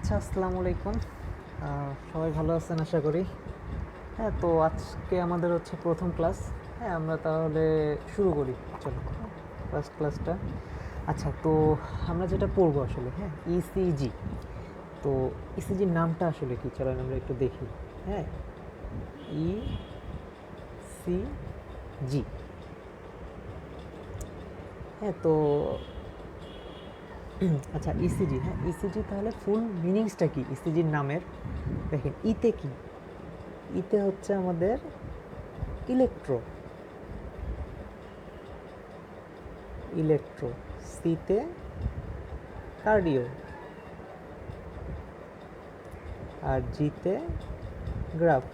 আচ্ছা, আসসালামু আলাইকুম। সবাই ভালো আছেন আশা করি। হ্যাঁ, তো আজকে আমাদের হচ্ছে প্রথম ক্লাস। হ্যাঁ, আমরা তাহলে শুরু করি। চলো, ফার্স্ট ক্লাসটা। আচ্ছা, তো আমরা যেটা পড়বো আসলে, হ্যাঁ, ইসিজি। তো ইসিজির নামটা আসলে কি, চলেন আমরা একটু দেখি। হ্যাঁ, ইসিজি। হ্যাঁ, তো আচ্ছা, ইসিজি। হ্যাঁ, ইসিজি তাহলে ফুল মিনিংসটা কি ইসিজির নামের? দেখেন, ইতে কি, ইতে হচ্ছে আমাদের ইলেকট্রো, ইলেকট্রো। সিতে কার্ডিও, আর জিতে গ্রাফ।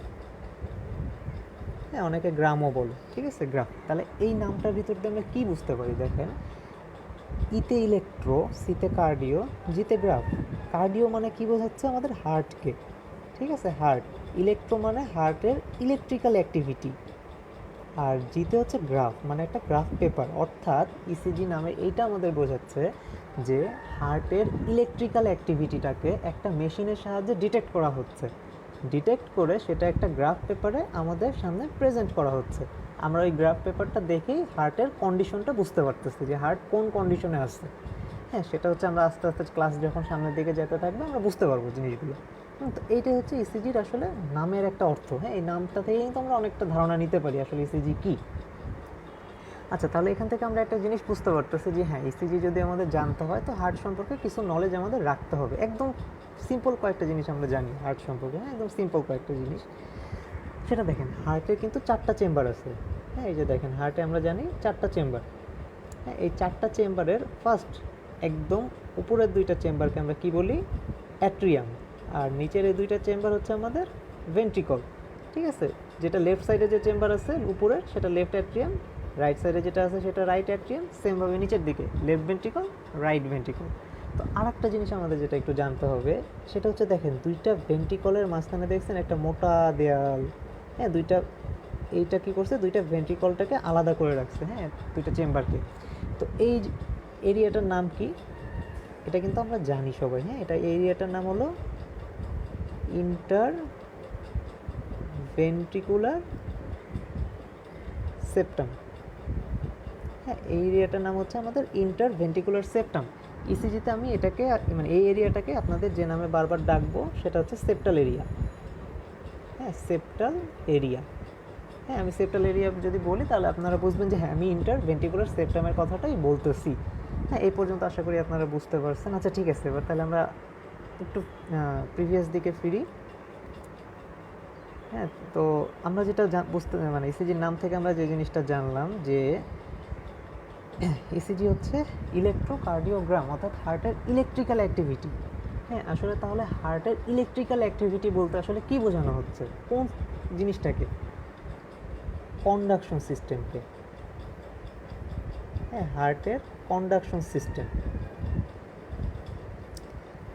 হ্যাঁ, অনেকে গ্রামও বলে, ঠিক আছে, গ্রাফ। তাহলে এই নামটার ভিতর দিয়ে আমরা কী বুঝতে পারি? দেখেন, ইতে ইলেকট্রো, সিতে কার্ডিও, জিতে গ্রাফ। কার্ডিও মানে কি বোঝাচ্ছে? আমাদের হার্টকে, ঠিক আছে, হার্ট। ইলেকট্রো মানে হার্টের ইলেকট্রিক্যাল অ্যাক্টিভিটি। আর জিতে হচ্ছে গ্রাফ, মানে একটা গ্রাফ পেপার। অর্থাৎ ইসিজি নামে এইটা আমাদের বোঝাচ্ছে যে হার্টের ইলেকট্রিক্যাল অ্যাক্টিভিটিটাকে একটা মেশিনের সাহায্যে ডিটেক্ট করা হচ্ছে। ডিটেক্ট করে সেটা একটা গ্রাফ পেপারে আমাদের সামনে প্রেজেন্ট করা হচ্ছে। আমরা ওই গ্রাফ পেপারটা দেখেই হার্টের কন্ডিশনটা বুঝতে পারতেছি যে হার্ট কোন কন্ডিশনে আছে। হ্যাঁ, সেটা হচ্ছে আমরা আস্তে আস্তে ক্লাস যখন সামনের দিকে যেতে থাকবে আমরা বুঝতে পারবো জিনিসগুলো। তো এইটাই হচ্ছে ইসিজির আসলে নামের একটা অর্থ। হ্যাঁ, এই নামটা থেকেই কিন্তু আমরা অনেকটা ধারণা নিতে পারি আসলে ইসিজি কী। আচ্ছা, তাহলে এখান থেকে আমরা একটা জিনিস বুঝতে পারতেছি যে হ্যাঁ, ইসিজি যদি আমাদের জানতে হয় তো হার্ট সম্পর্কে কিছু নলেজ আমাদের রাখতে হবে। একদম সিম্পল কয়েকটা জিনিস আমরা জানি হার্ট সম্পর্কে। হ্যাঁ, একদম সিম্পল কয়েকটা জিনিস। সেটা দেখেন, হার্টের কিন্তু 4টা চেম্বার আছে। হ্যাঁ, এই যে দেখেন, হার্টে আমরা জানি 4টা চেম্বার। হ্যাঁ, এই 4টা চেম্বারের ফার্স্ট একদম উপরের 2টা চেম্বারকে আমরা কি বলি? অ্যাট্রিয়াম। আর নিচের এই 2টা চেম্বার হচ্ছে আমাদের ভেন্ট্রিকল, ঠিক আছে। যেটা লেফট সাইডে যে চেম্বার আছে উপরের সেটা লেফট অ্যাট্রিয়াম, রাইট সাইডে যেটা আছে সেটা রাইট অ্যাট্রিয়াম। সেমভাবে নিচের দিকে লেফট ভেন্ট্রিকল, রাইট ভেন্ট্রিকল। তো আর একটা জিনিস আমাদের যেটা একটু জানতে হবে সেটা হচ্ছে দেখেন, 2টা ভেন্ট্রিকলের মাঝখানে দেখছেন একটা মোটা দেয়াল। হ্যাঁ, এইটা কী করছে? 2টা ভেন্ট্রিকলটাকে আলাদা করে রাখছে, হ্যাঁ, 2টা চেম্বারকে। তো এই এরিয়াটার নাম কি? এটা কিন্তু আমরা জানি সবাই। হ্যাঁ, এটা এরিয়াটার নাম হলো ইন্টার ভেন্ট্রিকুলার সেপ্টাম। হ্যাঁ, এই এরিয়াটার নাম হচ্ছে আমাদের ইন্টার ভেন্ট্রিকুলার সেপ্টাম। ইসিজিতে আমি এটাকে, মানে এই এরিয়াটাকে আপনাদের যে নামে বারবার ডাকবো সেটা হচ্ছে সেপ্টাল এরিয়া। হ্যাঁ, সেপ্টাল এরিয়া। হ্যাঁ, আমি সেপ্টাল এরিয়া যদি বলি তাহলে আপনারা বুঝবেন যে হ্যাঁ, আমি ইন্টার ভেন্ট্রিকুলার সেপ্টামের কথাটাই বলতেছি। হ্যাঁ, এই পর্যন্ত আশা করি আপনারা বুঝতে পারছেন। আচ্ছা, ঠিক আছে, এবার তাহলে আমরা একটু প্রিভিয়াস দিকে ফিরি। হ্যাঁ, তো আমরা যেটা বুঝতে, মানে ইসিজির নাম থেকে আমরা যে জিনিসটা জানলাম যে ইসিজি হচ্ছে ইলেকট্রোকার্ডিওগ্রাম, অর্থাৎ হার্টের ইলেকট্রিক্যাল অ্যাক্টিভিটি। হ্যাঁ, আসলে তাহলে হার্টের ইলেকট্রিক্যাল অ্যাক্টিভিটি বলতে আসলে কী বোঝানো হচ্ছে? কোন জিনিসটাকে? কন্ডাকশন সিস্টেমকে। হ্যাঁ, হার্টের কন্ডাকশন সিস্টেম।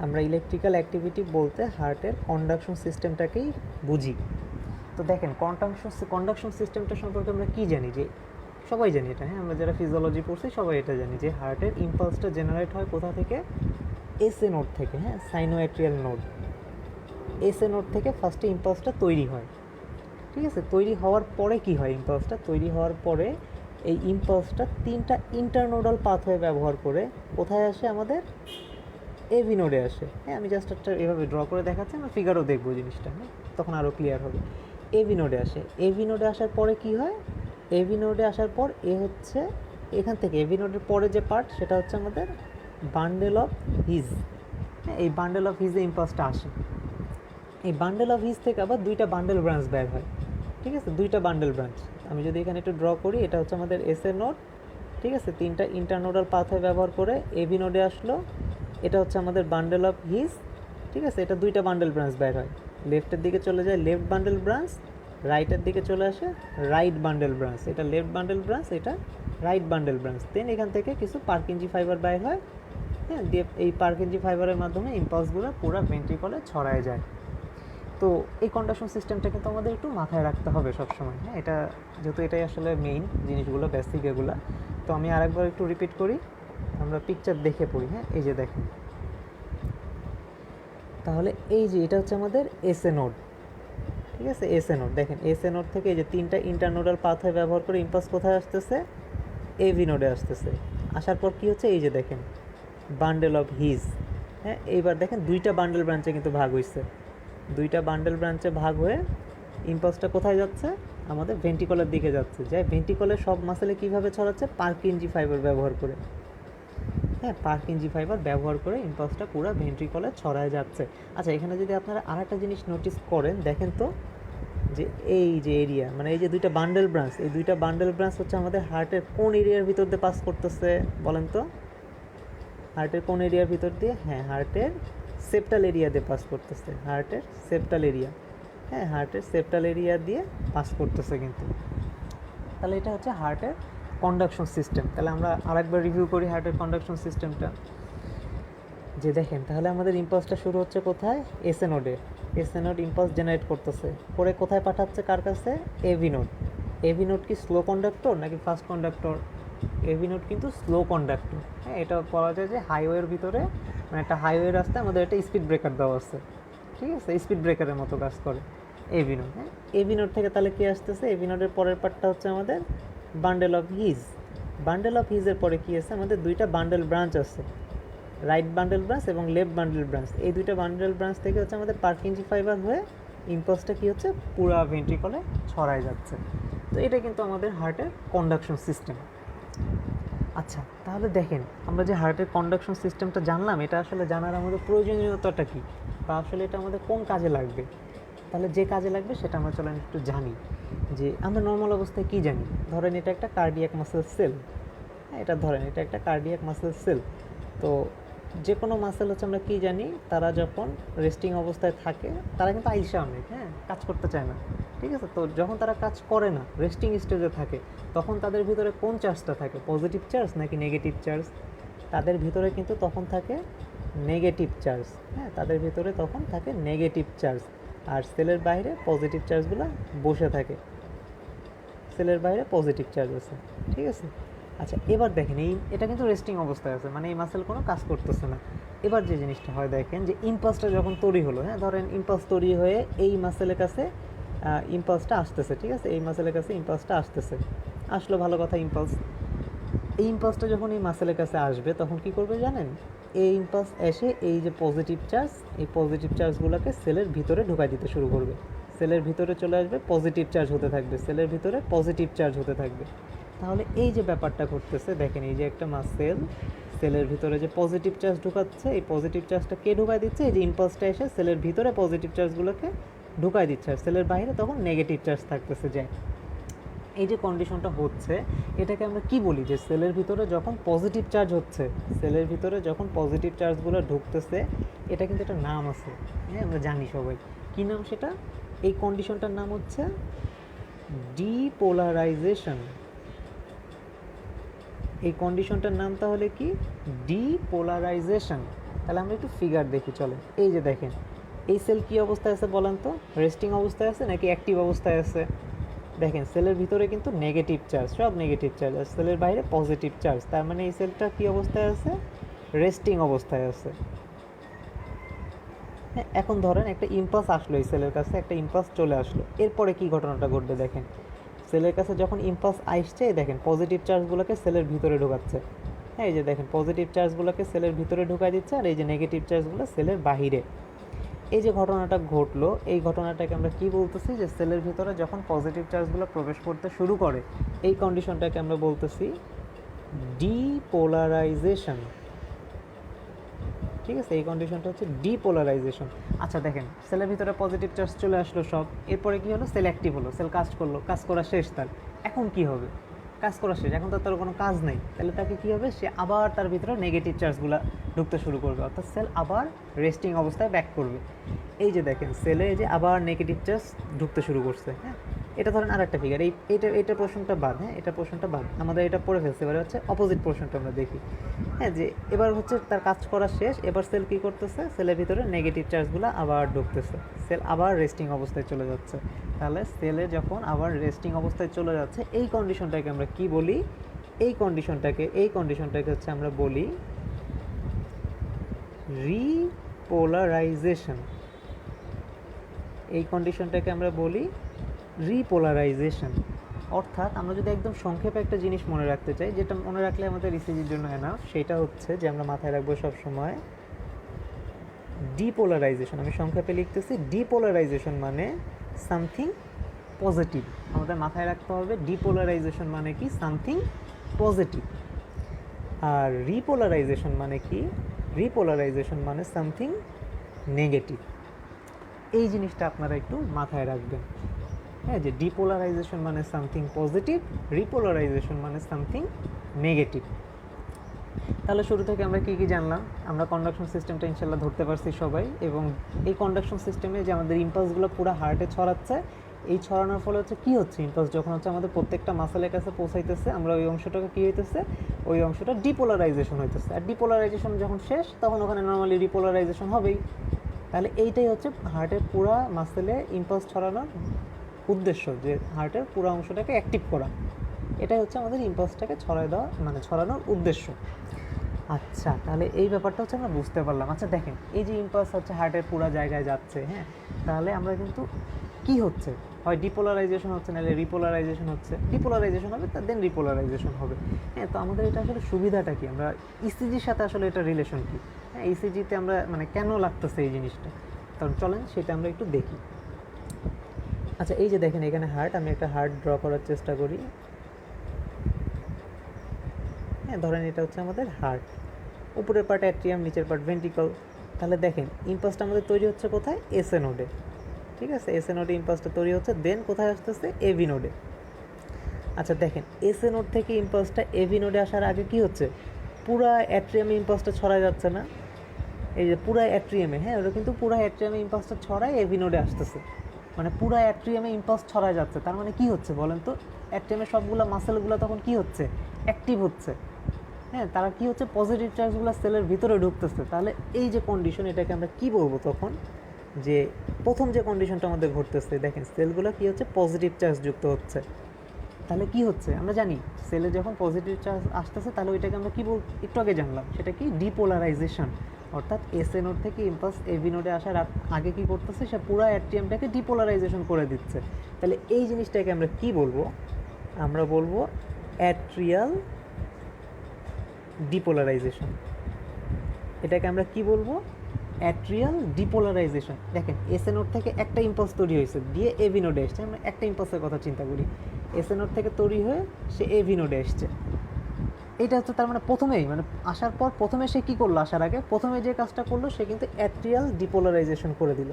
আমরা ইলেকট্রিক্যাল অ্যাক্টিভিটি বলতে হার্টের কন্ডাকশন সিস্টেমটাকেই বুঝি। তো দেখেন, কন্ডাকশন সিস্টেমটা সম্পর্কে আমরা কী জানি? যে সবাই জানি এটা। হ্যাঁ, আমরা যারা ফিজিওলজি পড়ছি সবাই এটা জানি যে হার্টের ইম্পালসটা জেনারেট হয় কোথা থেকে? এসএ নোড থেকে। হ্যাঁ, সাইনোঅ্যাট্রিয়াল নোড। এসএ নোড থেকে ফার্স্টে ইম্পালসটা তৈরি হয়, ঠিক আছে। তৈরি হওয়ার পরে কি হয়? ইম্পালসটা তৈরি হওয়ার পরে এই ইম্পালসটা 3টা ইন্টারনোডাল পাথওয়ে ব্যবহার করে কোথায় আসে? আমাদের এভি নোডে আসে। হ্যাঁ, আমি জাস্ট একটা এভাবে ড্র করে দেখাচ্ছি, আমরা ফিগারও দেখবো জিনিসটা। হ্যাঁ, তখন আরও ক্লিয়ার হবে। এভি নোডে আসে। এভি নোডে আসার পরে কি হয়? এভি নোডে আসার পর হচ্ছে এখান থেকে এভি নোডের পরে যে পার্ট সেটা হচ্ছে আমাদের বান্ডেল অফ হিজ। হ্যাঁ, এই বান্ডেল অফ হিজে ইম্পালসটা আসে। এই বান্ডেল অফ হিজ থেকে আবার 2টা বান্ডেল ব্রাঞ্চ বের হয়, ঠিক আছে, 2টা বান্ডেল ব্রাঞ্চ। আমি যদি এখানে একটু ড্র করি, এটা হচ্ছে আমাদের এসএ নোড, ঠিক আছে। 3টা ইন্টারনোডাল পাথওয়ে ব্যবহার করে এভি নোডে আসলো। এটা হচ্ছে আমাদের বান্ডেল অফ হিজ, ঠিক আছে। এটা 2টা বান্ডেল ব্রাঞ্চ বের হয়। লেফটের দিকে চলে যায় লেফট বান্ডেল ব্রাঞ্চ, রাইটের দিকে চলে আসে রাইট বান্ডেল ব্রাঞ্চ। এটা লেফট বান্ডেল ব্রাঞ্চ, এটা রাইট বান্ডেল ব্রাঞ্চ। দেন এখান থেকে কিছু পার্কিনজি ফাইবার বের হয়। হ্যাঁ, দিয়ে এই পার্কিনজি ফাইবারের মাধ্যমে ইম্পালসগুলো পুরো ভেন্ট্রিকলে ছড়ায় যায়। তো এই কন্ডাকশন সিস্টেমটা কিন্তু আমাদের একটু মাথায় রাখতে হবে সবসময়। হ্যাঁ, এটা যেহেতু এটাই আসলে মেইন জিনিসগুলো, বেসিক এগুলো। তো আমি আরেকবার একটু রিপিট করি, আমরা পিকচার দেখে পড়ি। হ্যাঁ, এই যে দেখেন, তাহলে এই যে এটা হচ্ছে আমাদের এসএ নোড, ঠিক আছে, এসএ নোড। দেখেন এসএ নোড থেকে এই যে 3টা ইন্টারনোডাল পাথওয়ে ব্যবহার করে ইম্পালস কোথায় আসতেছে, এভি নোডে আসতেছে। আসার পর কি হচ্ছে, এই যে দেখেন বান্ডেল অফ হিজ, হ্যাঁ এইবার দেখেন 2টা বান্ডেল ব্রাঞ্চে কিন্তু ভাগ হয়েছে, 2টা বান্ডেল ব্রাঞ্চে ভাগ হয়ে ইম্পালসটা কোথায় যাচ্ছে, আমাদের ভেন্ট্রিকলের দিকে যাচ্ছে। যাই ভেন্ট্রিকলের সব মাসেলে কীভাবে ছড়াচ্ছে, পার্কিনজি ফাইবার ব্যবহার করে, হ্যাঁ পার্কিনজি ফাইবার ব্যবহার করে ইম্পালসটা পুরো ভেন্ট্রিকলে ছড়ায় যাচ্ছে। আচ্ছা এখানে যদি আপনারা আরেকটা জিনিস নোটিস করেন, দেখেন তো যে এই যে এরিয়া, মানে এই যে 2টা বান্ডেল ব্রাঞ্চ, এই 2টা বান্ডেল ব্রাঞ্চ হচ্ছে আমাদের হার্টের কোন এরিয়ার ভিতর দিয়ে পাস করতেছে বলেন তো, হার্টের কোন এরিয়ার ভিতর দিয়ে, হ্যাঁ হার্টের সেপ্টাল এরিয়া দিয়ে পাস করতেছে, হার্টের সেপ্টাল এরিয়া, হ্যাঁ হার্টের সেপ্টাল এরিয়া দিয়ে পাস করতেছে কিন্তু। তাহলে এটা হচ্ছে হার্টের কন্ডাকশন সিস্টেম। তাহলে আমরা আরেকবার রিভিউ করি হার্টের কন্ডাকশন সিস্টেমটা। যে দেখেন তাহলে আমাদের ইম্পালসটা শুরু হচ্ছে কোথায়, এসএ নোডে, এসএ নোড ইম্পালস জেনারেট করতেছে, করে কোথায় পাঠাচ্ছে, কার কাছে, এভি নোড। এভি নোড কি স্লো কন্ডাক্টর নাকি ফাস্ট কন্ডাক্টর, এভি নোড কিন্তু স্লো কন্ডাক্টর। হ্যাঁ এটা বলা যায় যে হাইওয়ের ভিতরে, মানে একটা হাইওয়ে রাস্তায় আমাদের একটা স্পিড ব্রেকার দেওয়া আছে, ঠিক আছে, স্পিড ব্রেকারের মতো কাজ করে এভি নোড। হ্যাঁ এভি নোড থেকে তাহলে কী আসতেছে, এভি নোডের পরের পার্টটা হচ্ছে আমাদের bundle of His. Bundle of হিজের পরে কী আছে, আমাদের 2টা বান্ডেল ব্রাঞ্চ আছে, রাইট বান্ডেল ব্রাঞ্চ এবং লেফট বান্ডেল ব্রাঞ্চ। এই 2টা বান্ডেল ব্রাঞ্চ থেকে হচ্ছে আমাদের পার্কিনজি ফাইবার হয়ে ইম্পালসটা কী হচ্ছে, পুরা ভেন্ট্রিকলে ছড়ায় যাচ্ছে। তো এটা কিন্তু আমাদের হার্টের কন্ডাকশন সিস্টেম। আচ্ছা তাহলে দেখেন আমরা যে হার্টের কন্ডাকশন সিস্টেমটা জানলাম, এটা আসলে জানার আমাদের প্রয়োজনীয়তাটা কী, বা আসলে এটা আমাদের কোন কাজে লাগবে। তাহলে যে কাজে লাগবে সেটা আমরা চলেন একটু জানি। যে আমরা নর্মাল অবস্থায় কী জানি, ধরেন এটা একটা কার্ডিয়াক মাসেল সেল, হ্যাঁ এটা ধরেন এটা একটা কার্ডিয়াক মাসেল সেল। তো যে কোনো মাসেল হচ্ছে আমরা কী জানি, তারা যখন রেস্টিং অবস্থায় থাকে তারা কিন্তু আইসা অনেক, হ্যাঁ কাজ করতে চায় না, ঠিক আছে। তো যখন তারা কাজ করে না, রেস্টিং স্টেজে থাকে, তখন তাদের ভিতরে কোন চার্জটা থাকে, পজিটিভ চার্জ নাকি নেগেটিভ চার্জ, তাদের ভিতরে কিন্তু তখন থাকে নেগেটিভ চার্জ, হ্যাঁ তাদের ভিতরে তখন থাকে নেগেটিভ চার্জ। আর সেলের বাইরে পজিটিভ চার্জগুলো বসে থাকে, সেলের বাইরে পজিটিভ চার্জ আছে, ঠিক আছে। আচ্ছা এবার দেখেন এটা কিন্তু রেস্টিং অবস্থায় আছে, মানে এই মাসেল কোনো কাজ করতেছে না। এবার যে জিনিসটা হয় দেখেন, যে ইম্পালসটা যখন তৈরি হলো, হ্যাঁ ধরেন ইম্পালস তৈরি হয়ে এই মাসেলের কাছে ইম্পালসটা আসতেছে, ঠিক আছে, এই মাসেলের কাছে ইম্পালসটা আসতেছে, আসলো ভালো কথা। এই ইম্পালসটা যখন এই মাসেলের কাছে আসবে তখন কি করবে জানেন, এই ইম্পালস এসে এই যে পজিটিভ চার্জ, এই পজিটিভ চার্জগুলোকে সেলের ভিতরে ঢুকাই দিতে শুরু করবে, সেলের ভিতরে চলে আসবে, পজিটিভ চার্জ হতে থাকবে, সেলের ভিতরে পজিটিভ চার্জ হতে থাকবে। তাহলে এই যে ব্যাপারটা ঘটতেছে দেখেন, এই যে একটা মাসেল সেলের ভিতরে যে পজিটিভ চার্জ ঢুকাচ্ছে, এই পজিটিভ চার্জটা কে ঢুকাই দিচ্ছে, এই যে ইম্পালসটা এসে সেলের ভিতরে পজিটিভ চার্জগুলোকে ঢুকাই দিচ্ছে, আর সেলের বাইরে তখন নেগেটিভ চার্জ থাকতেছে। যায় এই যে কন্ডিশনটা হচ্ছে, এটাকে আমরা কি বলি, যে সেলের ভিতরে যখন পজিটিভ চার্জ হচ্ছে, সেলের ভিতরে যখন পজিটিভ চার্জগুলো ঢুকতেছে, এটা কিন্তু একটা নাম আছে, হ্যাঁ আমরা জানি সবাই, কী নাম সেটা, এই কন্ডিশনটার নাম হচ্ছে ডিপোলারাইজেশন। এই কন্ডিশনটার নাম তাহলে কি, ডিপোলারাইজেশন। তাহলে আমরা একটু ফিগার দেখি চলে। এই যে দেখেন এই সেল কী অবস্থায় আছে বলেন তো, রেস্টিং অবস্থায় আছে নাকি অ্যাক্টিভ অবস্থায় আছে। দেখেন সেলের ভিতরে কিন্তু নেগেটিভ চার্জ, সব নেগেটিভ চার্জ, আর সেলের বাইরে পজিটিভ চার্জ, তার মানে এই সেলটা কী অবস্থায় আছে, রেস্টিং অবস্থায় আছে। হ্যাঁ এখন ধরেন একটা ইম্পালস আসলো, এই সেলের কাছে একটা ইম্পালস চলে আসলো, এরপরে কি ঘটনাটা ঘটবে দেখেন, সেলের কাছে যখন ইম্পালস আসছে, দেখেন পজিটিভ চার্জগুলোকে সেলের ভিতরে ঢোকাচ্ছে, হ্যাঁ এই যে দেখেন পজিটিভ চার্জগুলোকে সেলের ভিতরে ঢুকাই দিচ্ছে, আর এই যে নেগেটিভ চার্জগুলো সেলের বাহিরে। এই যে ঘটনাটা ঘটলো, এই ঘটনাটাকে আমরা কি বলতেছি, যে সেলের ভিতরে যখন পজিটিভ চার্জগুলো প্রবেশ করতে শুরু করে, এই কন্ডিশনটাকে আমরা বলতেছি ডিপোলারাইজেশন, ঠিক আছে, এই কন্ডিশনটা হচ্ছে ডিপোলারাইজেশন। আচ্ছা দেখেন সেলের ভিতরে পজিটিভ চার্জ চলে আসলো সব, এরপরে কি হলো, সেল অ্যাক্টিভ হলো, সেল কাজ করলো, কাজ করা শেষ তার, এখন কি হবে, কাজ করা শেষ, এখন তো তার কোনো কাজ নেই, তাহলে তাকে কী হবে, সে আবার তার ভিতরে নেগেটিভ চার্জগুলো ঢুকতে শুরু করবে, অর্থাৎ সেল আবার রেস্টিং অবস্থায় ব্যাক করবে। এই যে দেখেন সেলে যে আবার নেগেটিভ চার্জ ঢুকতে শুরু করছে, হ্যাঁ এটা ধরেন আর একটা ফিগার, এটা পোর্শনটা বাদ, হ্যাঁ এটা পোর্শনটা বাদ, আমাদের এটা পড়ে ফেলছে, এবারে হচ্ছে অপোজিট পোর্শনটা আমরা দেখি। হ্যাঁ যে এবার হচ্ছে তার কাজ করা শেষ, এবার সেল কী করতেছে, সেলের ভিতরে নেগেটিভ চার্জগুলো আবার ঢুকতেছে, সেল আবার রেস্টিং অবস্থায় চলে যাচ্ছে। তাহলে সেলে যখন আবার রেস্টিং অবস্থায় চলে যাচ্ছে, এই কন্ডিশনটাকে আমরা কি বলি, এই কন্ডিশনটাকে হচ্ছে আমরা বলি রিপোলারাইজেশন, এই কন্ডিশনটাকে আমরা বলি রিপোলারাইজেশন। অর্থাৎ আমরা যদি একদম সংক্ষেপে একটা জিনিস মনে রাখতে চাই, যেটা মনে রাখলে আমাদের ইসিজির জন্য এনাফ, সেটা হচ্ছে যে আমরা মাথায় রাখবো সবসময় ডিপোলারাইজেশন। আমি সংক্ষেপে লিখতেছি, ডিপোলারাইজেশন মানে সামথিং পজিটিভ। আমাদের মাথায় রাখতে হবে ডিপোলারাইজেশন মানে কি, সামথিং পজিটিভ। আর রিপোলারাইজেশন মানে কি, রিপোলারাইজেশন মানে সামথিং নেগেটিভ। এই জিনিসটা আপনারা একটু মাথায় রাখবেন, হ্যাঁ, যে ডিপোলারাইজেশন মানে সামথিং পজিটিভ, রিপোলারাইজেশন মানে সামথিং নেগেটিভ। তাহলে শুরু থেকে আমরা কী কী জানলাম? আমরা কন্ডাকশন সিস্টেমটা ইনশাল্লাহ ধরতে পারছি সবাই, এবং এই কন্ডাকশন সিস্টেমে যে আমাদের ইম্পালসগুলো পুরো হার্টে ছড়াচ্ছে, এই ছড়ানোর ফলে হচ্ছে কী হচ্ছে, ইম্পালস যখন হচ্ছে আমাদের প্রত্যেকটা মাসেলের কাছে পৌঁছাইতেছে, আমরা ওই অংশটাকে কী হইতেছে, ওই অংশটা ডিপোলারাইজেশন হইতেছে। আর ডিপোলারাইজেশন যখন শেষ, তখন ওখানে নর্মালি রিপোলারাইজেশন হবেই। তাহলে এইটাই হচ্ছে হার্টের পুরা মাসেলে ইম্পালস ছড়ানোর উদ্দেশ্য, যে হার্টের পুরো অংশটাকে অ্যাক্টিভ করা। এটাই হচ্ছে আমাদের ইম্পালসটাকে ছড়ায় দেওয়া, মানে ছড়ানোর উদ্দেশ্য। আচ্ছা, তাহলে এই ব্যাপারটা হচ্ছে আমরা বুঝতে পারলাম। আচ্ছা দেখেন, এই যে ইম্পালস হচ্ছে হার্টের পুরো জায়গায় যাচ্ছে, হ্যাঁ, তাহলে আমরা কিন্তু কি হচ্ছে, হয় ডিপোলারাইজেশন হচ্ছে, নাহলে রিপোলারাইজেশন হচ্ছে। ডিপোলারাইজেশন হবে, দেন রিপোলারাইজেশন হবে। হ্যাঁ, তো আমাদের এটা আসলে সুবিধাটা কি, আমরা ইসিজির সাথে আসলে এটা রিলেশন কি, হ্যাঁ, ইসিজিতে আমরা মানে কেন লাগতেছে এই জিনিসটা, কারণ চলেন সেটা আমরা একটু দেখি। আচ্ছা, এই যে দেখেন এখানে হার্ট, আমি একটা হার্ট ড্র করার চেষ্টা করি। হ্যাঁ, ধরেন এটা হচ্ছে আমাদের হার্ট, উপরের পার্ট অ্যাট্রিয়াম, নিচের পার্ট ভেন্ট্রিকল। তাহলে দেখেন ইম্পালসটা আমাদের তৈরি হচ্ছে কোথায়, এসএ নোডে। ঠিক আছে, এসএ নোডে ইম্পালসটা তৈরি হচ্ছে, দেন কোথায় আসতেছে, এভি নোডে। আচ্ছা দেখেন, এসএ নোড থেকে ইম্পালসটা এভি নোডে আসার আগে কি হচ্ছে, পুরা অ্যাট্রিয়ামে ইম্পালসটা ছড়ায় যাচ্ছে না, এই যে পুরা অ্যাট্রিয়ামে, হ্যাঁ, ওটা কিন্তু পুরা অ্যাট্রিয়ামে ইম্পালসটা ছড়ায় এভি নোডে আসতেছে, মানে পুরা অ্যাট্রিয়ামে ইম্পালস ছড়ায় যাচ্ছে। তার মানে কি হচ্ছে বলেন তো, অ্যাট্রিয়ামের সবগুলো মাসেলগুলো তখন কি হচ্ছে, অ্যাক্টিভ হচ্ছে, হ্যাঁ, তারা কি হচ্ছে, পজিটিভ চার্জগুলো সেলের ভিতরে ঢুকতেছে। তাহলে এই যে কন্ডিশন, এটাকে আমরা কি বলবো তখন, যে প্রথম যে কন্ডিশনটা আমাদের ঘটতেছে, দেখেন সেলগুলো কি হচ্ছে, পজিটিভ চার্জ যুক্ত হচ্ছে। তাহলে কি হচ্ছে, আমরা জানি সেলে যখন পজিটিভ চার্জ আসতেছে, তাহলে ওইটাকে আমরা কী একটু আগে জানলাম, সেটা কি ডিপোলারাইজেশন। অর্থাৎ এসএ নোড থেকে ইম্পালস এভি নোডে আসার আগে কী করতেছে, সে পুরো অ্যাট্রিয়ামটাকে ডিপোলারাইজেশন করে দিচ্ছে। তাহলে এই জিনিসটাকে আমরা কি বলবো, আমরা বলবো অ্যাট্রিয়াল ডিপোলারাইজেশন। এটাকে আমরা কি বলবো, অ্যাট্রিয়াল ডিপোলারাইজেশন। দেখেন এসএ নোড থেকে একটা ইম্পালস তৈরি হয়েছে, দিয়ে এভি নোডে এসছে। আমরা একটা ইম্পালসের কথা চিন্তা করি, এসএ নোড থেকে তৈরি হয়ে সে এভি নোডে এসছে। এটা হচ্ছে তার মানে প্রথমেই, মানে আসার পর প্রথমে সে কী করলো, আসার আগে প্রথমে যে কাজটা করলো, সে কিন্তু অ্যাট্রিয়াল ডিপোলারাইজেশন করে দিল।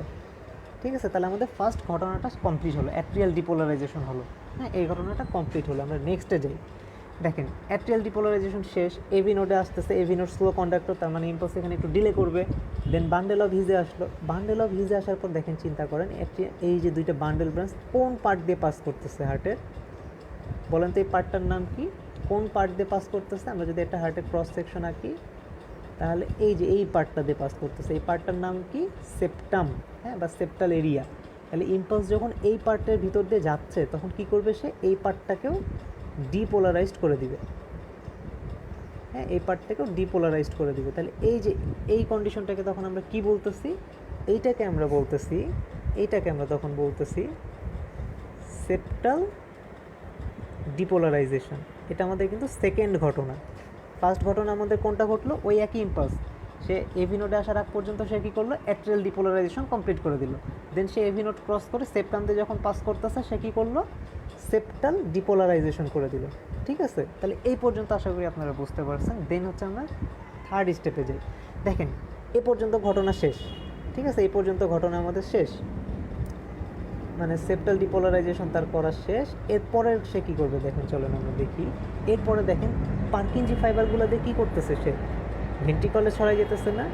ঠিক আছে, তাহলে আমাদের ফার্স্ট ঘটনাটা কমপ্লিট হলো, অ্যাট্রিয়াল ডিপোলারাইজেশন হলো। হ্যাঁ, এই ঘটনাটা কমপ্লিট হলো। আমরা নেক্সটে যাই। দেখেন অ্যাট্রিয়াল ডিপোলারাইজেশন শেষ, এভি নোডে আসতেছে, এভি নোড স্লো কন্ডাক্টর, তার মানে ইম্পালস এখানে একটু ডিলে করবে। দেন বান্ডেল অফ হিজে আসলো, বান্ডেল অফ হিজে আসার পর দেখেন, চিন্তা করেন এই যে দুইটা বান্ডেল ব্রাঞ্চ কোন পার্ট দিয়ে পাস করতেছে হার্টের, বলেন তো এই পার্টটার নাম কি, কোন পার্ট দিয়ে পাস করতেছে? আমরা যদি একটা হার্টের ক্রস সেকশন আঁকি, তাহলে এই যে এই পার্টটা দিয়ে পাস করতেছে, এই পার্টটার নাম কি, সেপ্টাম, হ্যাঁ, বা সেপ্টাল এরিয়া। তাহলে ইম্পালস যখন এই পার্টের ভিতর দিয়ে যাচ্ছে, তখন কি করবে, সে এই পার্টটাকেও ডিপোলারাইজড করে দিবে। হ্যাঁ, এই পার্টটাকেও ডিপোলারাইজড করে দিবে। তাহলে এই যে এই কন্ডিশনটাকে তখন আমরা কি বলতেছি, এইটাকে আমরা তখন বলতেছি সেপ্টাল ডিপোলারাইজেশন। এটা আমাদের কিন্তু সেকেন্ড ঘটনা। ফার্স্ট ঘটনা আমাদের কোনটা ঘটলো, ওই একই ইম্পালস সে এভি নোডে আসার আগ পর্যন্ত সে কী করলো, অ্যাট্রিয়াল ডিপোলারাইজেশন কমপ্লিট করে দিল। দেন সে এভি নোড ক্রস করে সেপ্টাম দিয়ে যখন পাস করতেছে, সে কী করলো, সেপ্টাল ডিপোলারাইজেশন করে দিল। ঠিক আছে, তাহলে এই পর্যন্ত আশা করি আপনারা বুঝতে পারছেন। দেন হচ্ছে আমরা থার্ড স্টেপে যাই। দেখেন এ পর্যন্ত ঘটনা শেষ। ঠিক আছে, এই পর্যন্ত ঘটনা আমাদের শেষ, মানে সেপ্টাল ডিপোলারাইজেশন তার করা শেষ। এরপরে সে কী করবে, দেখেন চলেন আমরা দেখি। এরপরে দেখেন পার্কিনজি ফাইবারগুলো দিয়ে কী করতেছে, সে ভেন্ট্রিকলে ছড়াই যেতেছে না,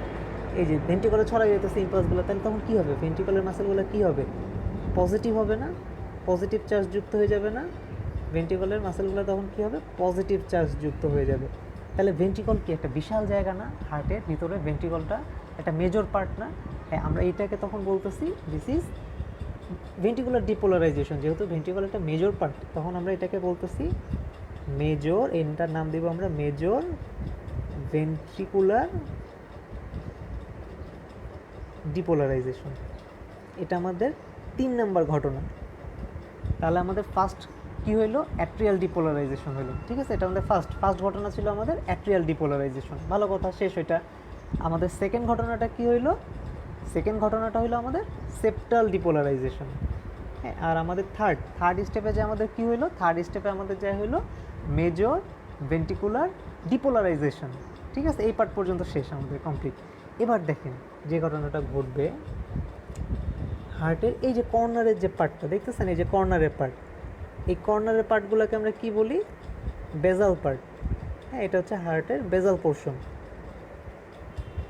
এই যে ভেন্ট্রিকলে ছড়াই যেতেছে ইম্পালসগুলো। তাহলে তখন কী হবে, ভেন্ট্রিকলের মাসেলগুলো কী হবে, পজিটিভ হবে না, পজিটিভ চার্জ যুক্ত হয়ে যাবে না, ভেন্ট্রিকলের মাসেলগুলো তখন কী হবে, পজিটিভ চার্জ যুক্ত হয়ে যাবে। তাহলে ভেন্ট্রিকল কি একটা বিশাল জায়গা না, হার্টের ভিতরে ভেন্ট্রিকলটা একটা মেজর পার্ট না? হ্যাঁ, আমরা এইটাকে তখন বলতেছি দিস ইজ ভেন্ট্রিকুলার ডিপোলারাইজেশন। যেহেতু ভেন্ট্রিকল একটা মেজর পার্ট, তখন আমরা এটাকে বলতেছি মেজর, এটার নাম দেবো আমরা মেজর ভেন্ট্রিকুলার ডিপোলারাইজেশন। এটা আমাদের 3 নম্বর ঘটনা। তাহলে আমাদের ফার্স্ট কি হইলো, অ্যাট্রিয়াল ডিপোলারাইজেশন হলো। ঠিক আছে, এটা আমাদের ফার্স্ট ঘটনা ছিল আমাদের অ্যাট্রিয়াল ডিপোলারাইজেশন, ভালো কথা, শেষ ওইটা। আমাদের সেকেন্ড ঘটনাটা কি হইলো, সেকেন্ড ঘটনাটা হলো আমাদের সেপ্টাল ডিপোলারাইজেশন। হ্যাঁ, আর আমাদের থার্ড স্টেপে যে আমাদের কি হইলো, থার্ড স্টেপে আমাদের যা হইলো মেজর ভেন্ট্রিকুলার ডিপোলারাইজেশন। ঠিক আছে, এই পার্ট পর্যন্ত শেষ আমাদের কমপ্লিট। এবার দেখেন যে ঘটনাটা ঘটবে হার্টের এই যে কর্নারের যে পার্টটা দেখতেছেন, এই যে কর্নারের পার্ট, এই কর্নারের পার্টগুলোকে আমরা কি বলি, বেজাল পার্ট। হ্যাঁ, এটা হচ্ছে হার্টের বেজাল পোর্শন।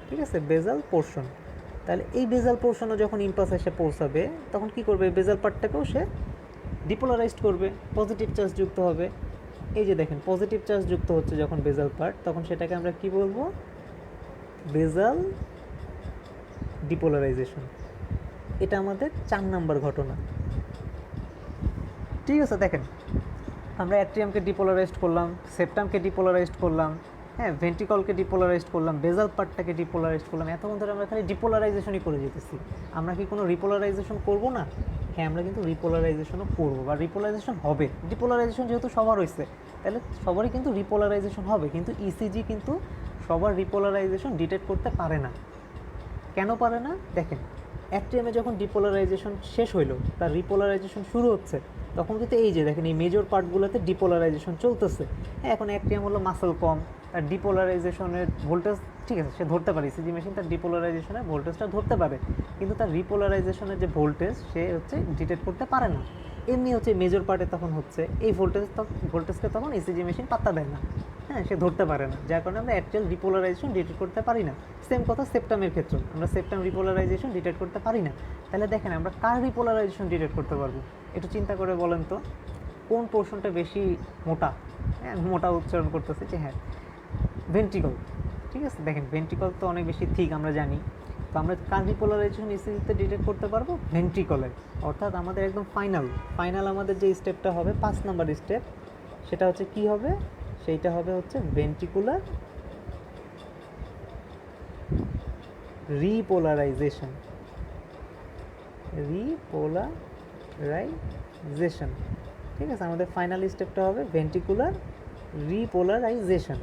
ঠিক আছে, বেজাল পোর্শন। তাহলে এই বেজাল পোর্শনে যখন ইম্পালস এসে পৌঁছাবে তখন কি করবে, বেজাল পার্টটাকেও সে ডিপোলারাইজড করবে, পজিটিভ চার্জ যুক্ত হবে। এই যে দেখেন পজিটিভ চার্জ যুক্ত হচ্ছে যখন বেজাল পার্ট, তখন সেটাকে আমরা কি বলবো, বেজাল ডিপোলারাইজেশন। এটা আমাদের 4 নম্বর ঘটনা। ঠিক আছে, দেখেন আমরা অ্যাট্রিয়ামকে ডিপোলারাইজড করলাম, সেপ্টামকে ডিপোলারাইজড করলাম, হ্যাঁ, ভেন্ট্রিকলকে ডিপোলারাইজড করলাম, বেজাল পার্টটাকে ডিপোলারাইজড করলাম। এতক্ষণ ধরে আমরা খালি ডিপোলারাইজেশনই করে যেতেছি। আমরা কি কোনো রিপোলারাইজেশন করব না? হ্যাঁ, আমরা কিন্তু রিপোলারাইজেশনও করবো বা রিপোলারাইজেশন হবে। ডিপোলারাইজেশন যেহেতু সবার হয়েছে, তাহলে সবারই কিন্তু রিপোলারাইজেশন হবে। কিন্তু ইসিজি কিন্তু সবার রিপোলারাইজেশন ডিটেক্ট করতে পারে না। কেন পারে না? দেখেন, অ্যাট্রিয়ামে যখন ডিপোলারাইজেশন শেষ হইলো, তার রিপোলারাইজেশন শুরু হচ্ছে, তখন কিন্তু এই যে দেখেন এই মেজর পার্টগুলোতে ডিপোলারাইজেশন চলতেছে। হ্যাঁ, এখন অ্যাট্রিয়াম হলো মাসল কম, তার ডিপোলারাইজেশনের ভোল্টেজ ঠিক আছে সে ধরতে পারে, ইসিজি মেশিন তার ডিপোলারাইজেশনের ভোল্টেজটা ধরতে পারে, কিন্তু তার রিপোলারাইজেশনের যে ভোল্টেজ সে হচ্ছে ডিটেক্ট করতে পারে না। এমনি হচ্ছে মেজর পার্টে তখন হচ্ছে এই ভোল্টেজকে তখন ইসিজি মেশিন পাত্তা দেয় না। হ্যাঁ, সে ধরতে পারে না, যার কারণে আমরা অ্যাকচুয়াল রিপোলারাইজেশন ডিটেক্ট করতে পারি না। সেম কথা সেপ্টামের ক্ষেত্রে, আমরা সেপ্টাম রিপোলারাইজেশন ডিটেক্ট করতে পারি না। তাহলে দেখেন আমরা কার রিপোলারাইজেশন ডিটেক্ট করতে পারবো, একটু চিন্তা করে বলেন তো, কোন পোর্শনটা বেশি মোটা? হ্যাঁ, মোটা উচ্চারণ করতেছে যে হ্যাঁ ভেন্ট্রিকল। ঠিক আছে, দেখেন ভেন্ট্রিকল তো অনেক বেশি থিক আমরা জানি, তো আমরা কার রিপোলারাইজেশন ইসিজিতে ডিটেক্ট করতে পারবো, ভেন্ট্রিকলের। অর্থাৎ আমাদের একদম ফাইনাল আমাদের যে স্টেপটা হবে 5 নাম্বার স্টেপ, সেটা হচ্ছে কি হবে, সেইটা হবে হচ্ছে ভেন্ট্রিকুলার রিপোলারাইজেশন। ঠিক আছে, আমাদের ফাইনাল স্টেপটা হবে ভেন্ট্রিকুলার রিপোলারাইজেশন।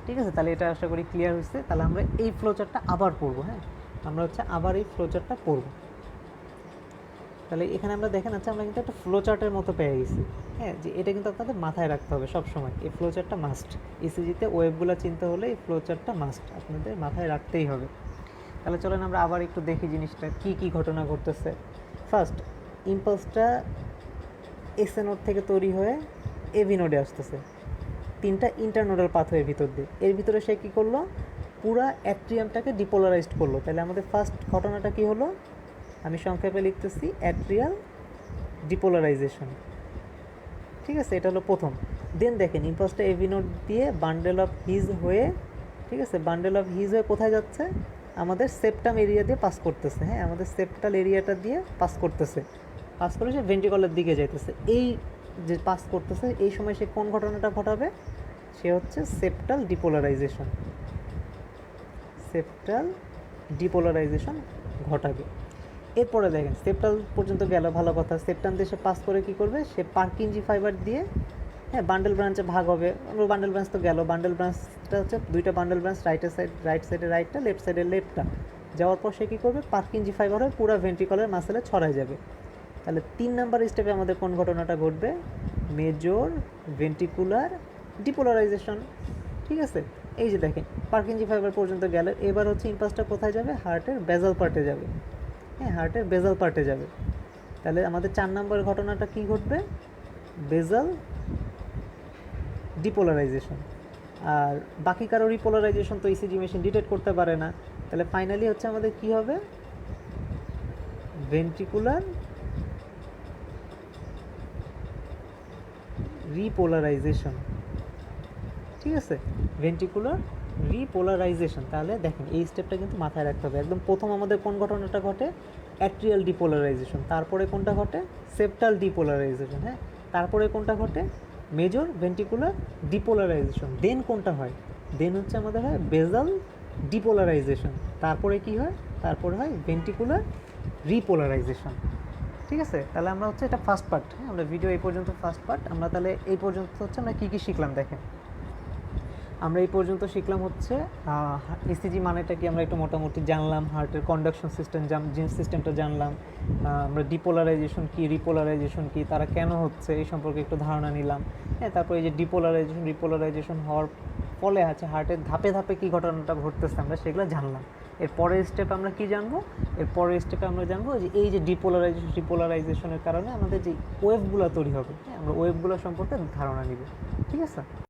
ঠিক আছে, তাহলে এটা আশা করি ক্লিয়ার হয়েছে। তাহলে আমরা এই ফ্লোচার্টটা আবার পড়বো। হ্যাঁ, আমরা হচ্ছে আবার এই ফ্লোচার্টটা পড়বো। তাহলে এখানে আমরা দেখেন আমরা কিন্তু একটা ফ্লোচার্টের মতো পেয়ে গেছি। হ্যাঁ, যে এটা কিন্তু আপনাদের মাথায় রাখতে হবে সবসময়, এই ফ্লোচার্টটা মাস্ট। ইসিজিতে ওয়েবগুলো চিনতে হলে এই ফ্লোচার্টটা মাস্ট আপনাদের মাথায় রাখতেই হবে। তাহলে চলেন আমরা আবার একটু দেখি জিনিসটা কী ঘটনা ঘটতেছে। ফার্স্ট ইম্পালসটা এসএ নোড থেকে তৈরি হয়ে এভি নোডে আসতেছে, 3টা ইন্টারনোডাল পাথওয়ের ভিতর দিয়ে। এর ভিতরে সে কী করলো, পুরা অ্যাট্রিয়ামটাকে ডিপোলারাইজড করলো। তাহলে আমাদের ফার্স্ট ঘটনাটা কী হলো, আমি সংক্ষেপে লিখতেছি অ্যাট্রিয়াল ডিপোলারাইজেশন। ঠিক আছে, এটা হলো প্রথম। দেন দেখেন ইম্পালসটা এভি নোড দিয়ে বান্ডেল অফ হিজ হয়ে, ঠিক আছে, বান্ডেল অফ হিজ হয়ে কোথায় যাচ্ছে, আমাদের সেপ্টাম এরিয়া দিয়ে পাস করতেছে। হ্যাঁ, আমাদের সেপ্টাল এরিয়াটা দিয়ে পাস করতেছে, পাস করে সে ভেন্ট্রিকলের দিকে যাইতেছে। এই যে পাস করতেছে এই সময় সে কোন ঘটনাটা ঘটাবে, সে হচ্ছে সেপ্টাল ডিপোলারাইজেশন ঘটাবে। এরপরে দেখেন সেপ্টাল পর্যন্ত গেল, ভালো কথা। সেপ্টাম দিয়ে সে পাস করে কী করবে, সে পার্কিনজি ফাইবার দিয়ে হ্যাঁ বান্ডেল ব্রাঞ্চে ভাগ হবে। বান্ডেল ব্রাঞ্চ তো গেল, বান্ডেল ব্রাঞ্চটা হচ্ছে 2টা বান্ডেল ব্রাঞ্চ, রাইট সাইডে রাইটটা, লেফট সাইডে লেফটটা। যাওয়ার পর সে কী করবে, পার্কিনজি ফাইবার হয়ে পুরো ভেন্ট্রিকলের মাসেলে ছড়ায় যাবে। তাহলে 3 নাম্বার স্টেপে আমাদের কোন ঘটনাটা ঘটবে, মেজর ভেন্ট্রিকুলার ডিপোলারাইজেশন। ঠিক আছে, এই যে দেখেন পার্কিনজি ফাইবার পর্যন্ত গেলে, এবার হচ্ছে ইম্পালসটা কোথায় যাবে, হার্টের বেজাল পার্টে যাবে। হ্যাঁ, হার্টের বেজাল পার্টে যাবে। তাহলে আমাদের 4 নম্বর ঘটনাটা কী ঘটবে, বেজাল ডিপোলারাইজেশন। আর বাকি কারো রিপোলারাইজেশন তো ইসিজি মেশিন ডিটেক্ট করতে পারে না। তাহলে ফাইনালি হচ্ছে আমাদের কী হবে, ভেন্ট্রিকুলার রিপোলারাইজেশন। ঠিক আছে, ভেন্ট্রিকুলার রিপোলারাইজেশন। তাহলে দেখেন এই স্টেপটা কিন্তু মাথায় রাখতে হবে। একদম প্রথম আমাদের কোন ঘটনাটা ঘটে, অ্যাট্রিয়াল ডিপোলারাইজেশন। তারপরে কোনটা ঘটে, সেপ্টাল ডিপোলারাইজেশন। হ্যাঁ, তারপরে কোনটা ঘটে, মেজর ভেন্ট্রিকুলার ডিপোলারাইজেশন। দেন কোনটা হয়, দেন হচ্ছে আমাদের হয় বেজাল ডিপোলারাইজেশন। তারপরে কি হয়, তারপর হয় ভেন্ট্রিকুলার রিপোলারাইজেশন। ঠিক আছে, তাহলে আমরা হচ্ছে এটা ফার্স্ট পার্ট, হ্যাঁ আমরা ভিডিও এই পর্যন্ত ফার্স্ট পার্ট। আমরা তাহলে এই পর্যন্ত হচ্ছে আমরা কী কী শিখলাম দেখেন। আমরা এই পর্যন্ত শিখলাম হচ্ছে ইসিজি মানেটা কি আমরা একটু মোটামুটি জানলাম, হার্টের কন্ডাকশন সিস্টেমটা জানলাম, আমরা ডিপোলারাইজেশন কি, রিপোলারাইজেশন কি, তারা কেন হচ্ছে এই সম্পর্কে একটু ধারণা নিলাম। হ্যাঁ, তারপরে এই যে ডিপোলারাইজেশন রিপোলারাইজেশন হওয়ার ফলে আছে হার্টের ধাপে ধাপে কী ঘটনাটা ঘটতেছে আমরা সেগুলো জানলাম। এর পরের স্টেপে আমরা কি জানবো, এর পরের স্টেপে আমরা জানবো যে এই যে ডিপোলারাইজেশনের কারণে আমাদের যে ওয়েভগুলো তৈরি হবে, হ্যাঁ আমরা ওয়েভগুলো সম্পর্কে ধারণা নিব। ঠিক আছে।